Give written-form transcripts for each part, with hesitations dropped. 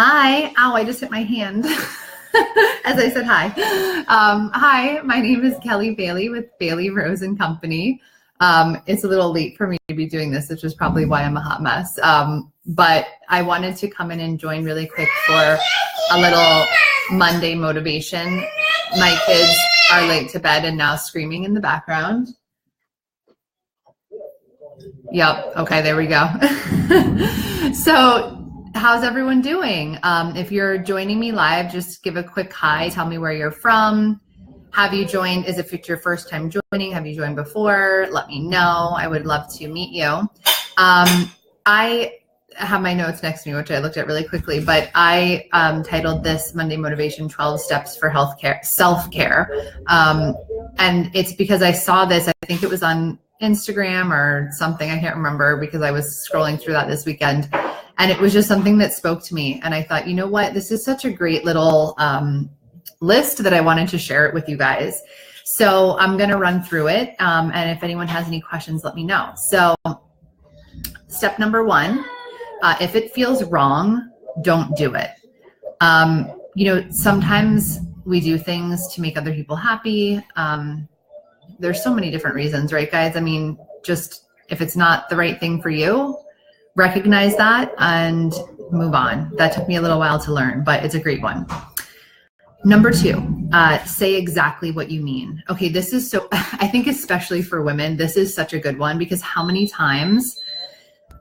Hi. Ow, I just hit my hand as I said hi. Hi, my name is Kelly Bailey with Bailey Rose and Company. It's a little late for me to be doing this, which is probably why I'm a hot mess. But I wanted to come in and join really quick for a little Monday motivation. My kids are late to bed and now screaming in the background. Yep. Okay, there we go. So how's everyone doing? If you're joining me live, just give a quick hi. Tell me where you're from. Have you joined? Is it your first time joining? Have you joined before? Let me know. I would love to meet you. I have my notes next to me, which I looked at really quickly, but I titled this Monday Motivation 12 Steps for Self-Care. And it's because I saw this, I think it was on Instagram or something. I can't remember because I was scrolling through that this weekend. And it was just something that spoke to me. And I thought, you know what, this is such a great little list that I wanted to share it with you guys. So I'm going to run through it. And if anyone has any questions, let me know. So step number 1, if it feels wrong, don't do it. Sometimes we do things to make other people happy. There's so many different reasons, right, guys? I mean, just if it's not the right thing for you, recognize that and move on. That took me a little while to learn, but it's a great one. Number 2, say exactly what you mean. Okay, this is I think especially for women, this is such a good one because how many times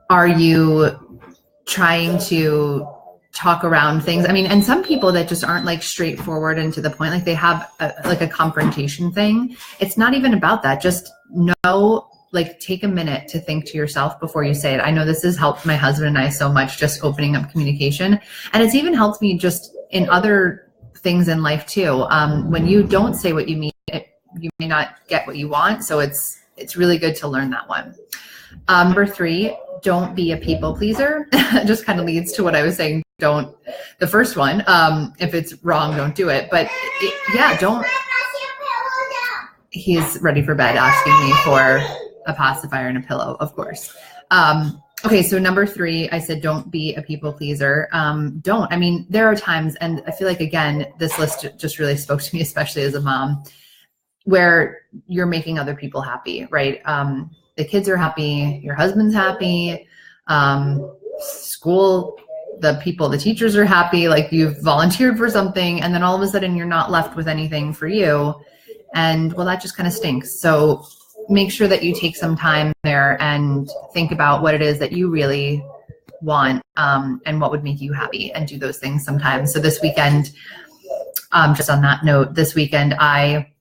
are you trying to talk around things? I mean, and some people that just aren't like straightforward and to the point, like they have a confrontation thing. It's not even about that. Just know, like take a minute to think to yourself before you say it. I know this has helped my husband and I so much, just opening up communication. And it's even helped me just in other things in life too. When you don't say what you mean, you may not get what you want. So it's really good to learn that one. Number 3, don't be a people pleaser. Just kind of leads to what I was saying. Don't, the first one, if it's wrong, don't do it. But don't. He's ready for bed asking me for a pacifier and a pillow, of course. Okay, so number 3, I said don't be a people pleaser. Don't. I mean, there are times, and I feel like, again, this list just really spoke to me, especially as a mom, where you're making other people happy, right? The kids are happy, your husband's happy, school, the teachers are happy, like you've volunteered for something, and then all of a sudden you're not left with anything for you. And well, that just kind of stinks. So make sure that you take some time there and think about what it is that you really want, and what would make you happy, and do those things sometimes. So this weekend, just on that note, this weekend I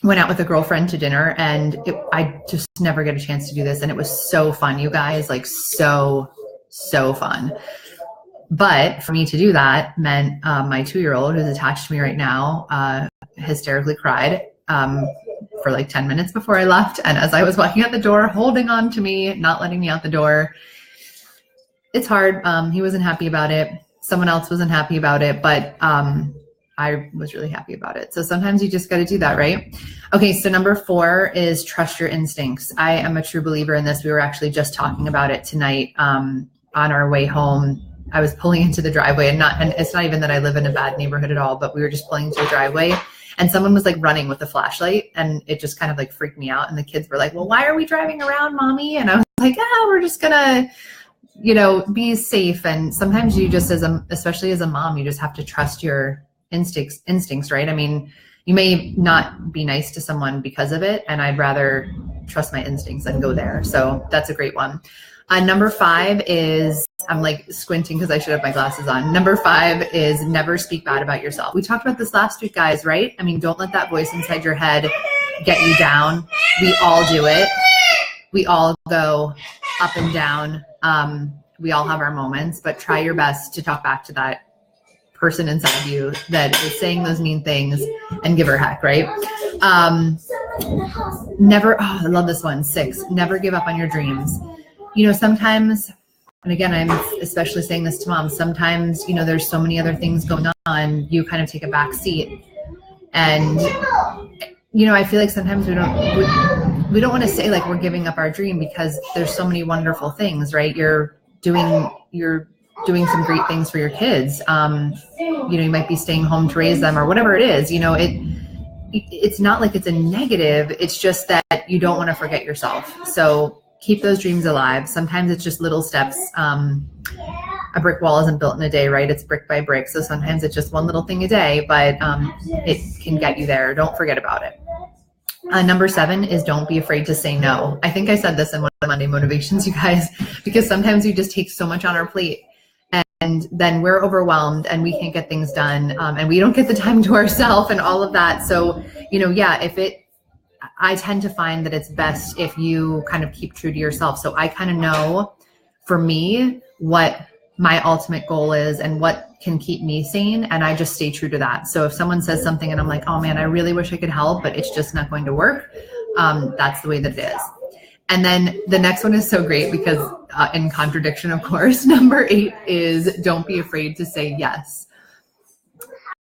went out with a girlfriend to dinner, and I just never get a chance to do this. And it was so fun, you guys, like so fun. But for me to do that meant my 2-year-old, who's attached to me right now, hysterically cried for like 10 minutes before I left. And as I was walking out the door, holding on to me, not letting me out the door. It's hard. He wasn't happy about it. Someone else wasn't happy about it, but I was really happy about it. So sometimes you just got to do that, right? Okay, so number 4 is trust your instincts. I am a true believer in this. We were actually just talking about it tonight on our way home. I was pulling into the driveway, and it's not even that I live in a bad neighborhood at all, but we were just pulling into the driveway, and someone was like running with a flashlight, and it just kind of like freaked me out. And the kids were like, well, why are we driving around, mommy? And I was like, we're just gonna, be safe. And sometimes you just, especially as a mom, you just have to trust your instincts, right? I mean, you may not be nice to someone because of it, and I'd rather trust my instincts than go there. So that's a great one. Number 5 is, I'm like squinting because I should have my glasses on. Number 5 is never speak bad about yourself. We talked about this last week, guys, right? I mean, don't let that voice inside your head get you down. We all do it. We all go up and down. We all have our moments, but try your best to talk back to that person inside you that is saying those mean things and give her heck, right? I love this one. 6, never give up on your dreams. Sometimes, and again, I'm especially saying this to moms, sometimes, there's so many other things going on, you kind of take a back seat. And, I feel like sometimes we don't want to say like we're giving up our dream because there's so many wonderful things, right? You're doing some great things for your kids. You might be staying home to raise them or whatever it is. It's not like it's a negative. It's just that you don't want to forget yourself. So keep those dreams alive. Sometimes it's just little steps. A brick wall isn't built in a day, right? It's brick by brick. So sometimes it's just one little thing a day, but it can get you there. Don't forget about it. Number 7 is don't be afraid to say no. I think I said this in one of the Monday motivations, you guys, because sometimes we just take so much on our plate and then we're overwhelmed and we can't get things done, and we don't get the time to ourselves and all of that. So, I tend to find that it's best if you kind of keep true to yourself. So I kind of know for me what my ultimate goal is and what can keep me sane, and I just stay true to that. So if someone says something and I'm like, oh man, I really wish I could help, but it's just not going to work, that's the way that it is. And then the next one is so great because in contradiction, of course, number 8 is don't be afraid to say yes.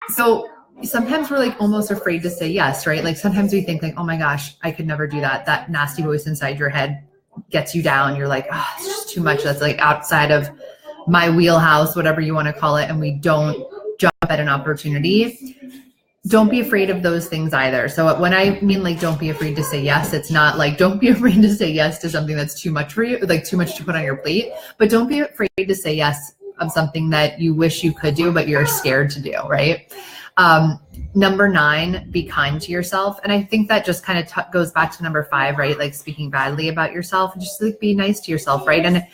So sometimes we're like almost afraid to say yes, right? Like sometimes we think like, oh my gosh, I could never do that. That nasty voice inside your head gets you down. You're like, oh, it's just too much. That's like outside of my wheelhouse, whatever you want to call it. And we don't jump at an opportunity. Don't be afraid of those things either. So when I mean like don't be afraid to say yes, it's not like don't be afraid to say yes to something that's too much for you, like too much to put on your plate, but don't be afraid to say yes of something that you wish you could do, but you're scared to do, right? Number 9, be kind to yourself. And I think that just kind of goes back to number 5, right? Like speaking badly about yourself, just like be nice to yourself, right? And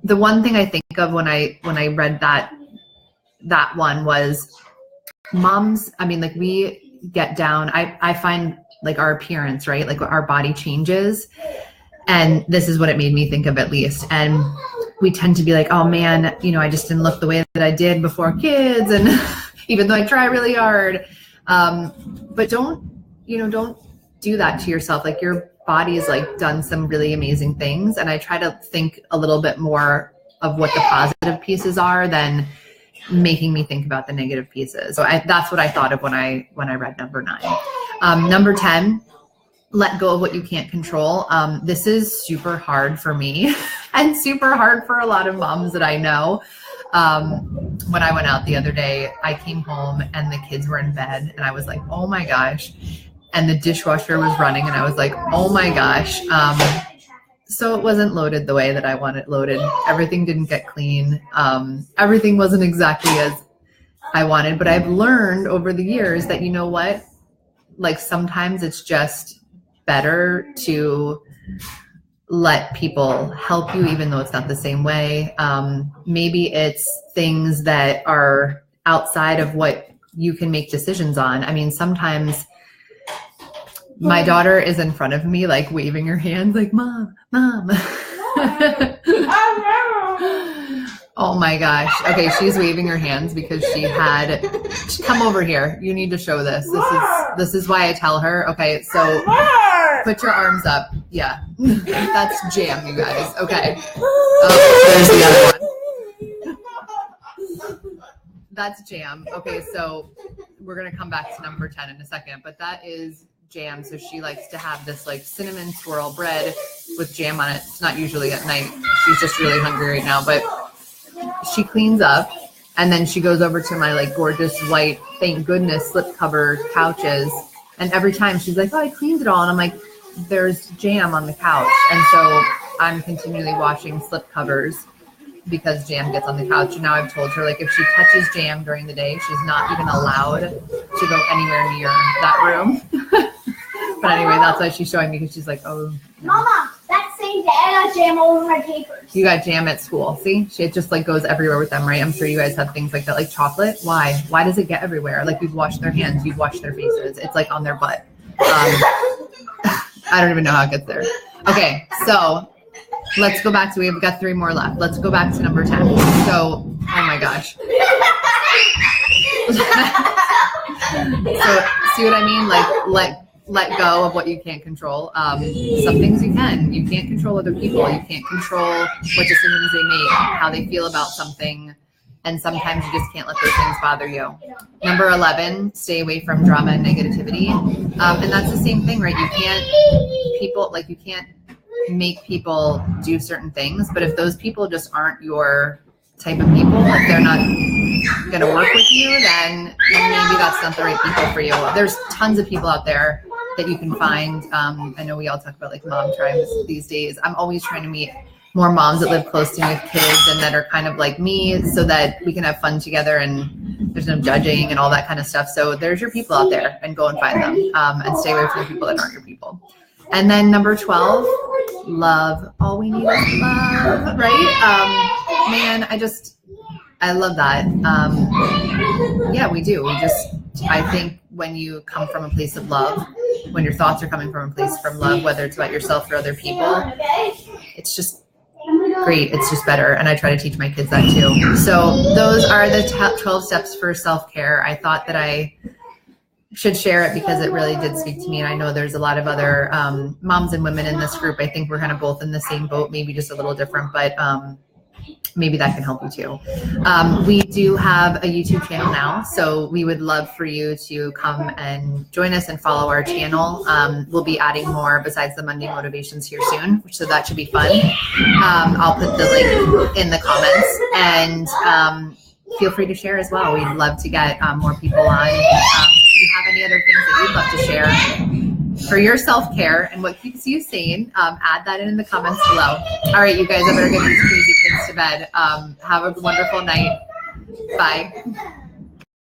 the one thing I think of when I read that one was moms. I mean, like we get down, I find like our appearance, right? Like our body changes. And this is what it made me think of at least. And we tend to be like, oh man, I just didn't look the way that I did before kids. And even though I try really hard, but don't do that to yourself. Like your body's like done some really amazing things. And I try to think a little bit more of what the positive pieces are than making me think about the negative pieces. So that's what I thought of when I read number 9. Number 10, let go of what you can't control. This is super hard for me and super hard for a lot of moms that I know. When I went out the other day, I came home and the kids were in bed and I was like, oh my gosh. And the dishwasher was running and I was like, oh my gosh. So it wasn't loaded the way that I want it loaded. Everything didn't get clean. Everything wasn't exactly as I wanted, but I've learned over the years that, you know what, like sometimes it's just better to let people help you, even though it's not the same way. Maybe it's things that are outside of what you can make decisions on. I mean, sometimes my daughter is in front of me, like waving her hands like, mom. Oh my gosh. Okay. She's waving her hands because come over here. You need to show this. This is why I tell her. Okay. So put your arms up. Yeah. That's Jam, you guys. Okay. Oh, there's the other one. That's Jam. Okay. So we're going to come back to number 10 in a second, but that is Jam. So she likes to have this like cinnamon swirl bread with jam on it. It's not usually at night. She's just really hungry right now, but she cleans up and then she goes over to my like gorgeous white, thank goodness, slip cover couches. And every time she's like, oh, I cleaned it all. And I'm like, there's jam on the couch. And so I'm continually washing slip covers because jam gets on the couch. And now I've told her, like, if she touches jam during the day, she's not even allowed to go anywhere near that room. But anyway, that's why she's showing me, because she's like, oh. No. Mama, that same day I got jam all over my papers. You got jam at school. See? It just like goes everywhere with them, right? I'm sure you guys have things like that, like chocolate. Why? Why does it get everywhere? Like we've washed their hands, we've washed their faces. It's like on their butt. I don't even know how it gets there. Okay, so let's go back to, we've got 3 more left. Let's go back to number 10. So, oh my gosh. So, see what I mean? Like, let go of what you can't control. Some things you can. You can't control other people. You can't control what decisions they make, how they feel about something. And sometimes you just can't let those things bother you. Number 11, stay away from drama and negativity. And that's the same thing, right? You can't make people do certain things, but if those people just aren't your type of people. If they're not going to work with you, then maybe that's not the right people for you. There's tons of people out there that you can find. I know we all talk about like mom tribes these days. I'm always trying to meet more moms that live close to me with kids and that are kind of like me, so that we can have fun together and there's no judging and all that kind of stuff. So there's your people out there, and go and find them, and stay away from the people that aren't your people. And then number 12, love. All we need is love, right? Man, I love that. Yeah, we do. I think when you come from a place of love, when your thoughts are coming from a place from love, whether it's about yourself or other people, it's just great. It's just better. And I try to teach my kids that too. So those are the 12 steps for self-care. I thought that I should share it because it really did speak to me. And I know there's a lot of other moms and women in this group. I think we're kind of both in the same boat, maybe just a little different, but maybe that can help you too. We do have a YouTube channel now, so we would love for you to come and join us and follow our channel. We'll be adding more besides the Monday motivations here soon, so that should be fun. I'll put the link in the comments, and feel free to share as well. We'd love to get more people on. If you have any other things that you'd love to share for your self-care and what keeps you sane, add that in the comments below. All right, you guys, I better get these crazy kids to bed. Have a wonderful night. Bye.